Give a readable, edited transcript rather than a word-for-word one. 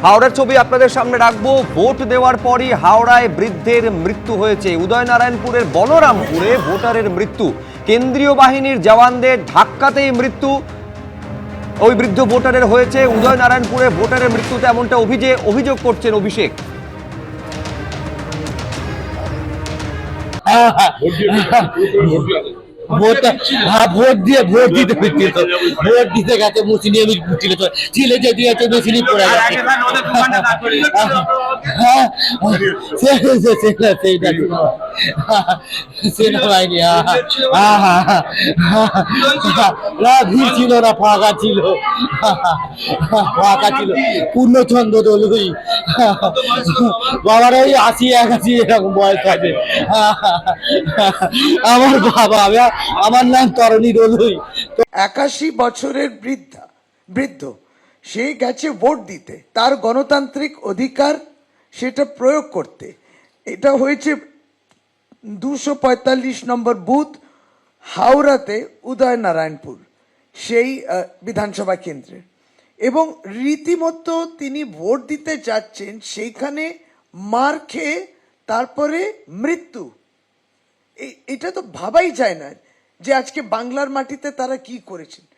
হাওড়ার ছবি আপনাদের সামনে রাখবো। ভোট দেওয়ার পরই হাওড়ায় বৃদ্ধের মৃত্যু হয়েছে। উদয়নারায়ণপুরের বলরামপুরে ভোটারের মৃত্যু, কেন্দ্রীয় বাহিনীর জওয়ানদের ধাক্কাতেই মৃত্যু ওই বৃদ্ধ ভোটারের হয়েছে। উদয়নারায়ণপুরে ভোটারের মৃত্যুতে এমনটা অভিযোগ করছেন অভিষেক। ভোট দিতে গেছে মুসলিম ছিলে যে দিয়েছে মেশিনই পড়ে গেছে। সেনাবাহিনী ভিড় ছিল না, ফাঁকা ছিল, পূর্ণচন্দ্র দলুই বাবার ওই 80-81 এরকম বয়স হবে। আমার বাবা, আমার নাম তরণী দলুই। 81 বছরের বৃদ্ধ সে গেছে ভোট দিতে, তার গণতান্ত্রিক অধিকার সেটা প্রয়োগ করতে। এটা হয়েছে 245 নম্বর বুথ, হাওড়াতে, উদয়নারায়ণপুর সেই বিধানসভা কেন্দ্রে। এবং রীতিমতো তিনি ভোট দিতে যাচ্ছেন, সেইখানে মার খেয়ে তারপরে মৃত্যু। এটা তো ভাবাই যায় না যে আজকে বাংলার মাটিতে তারা কি করেছেন।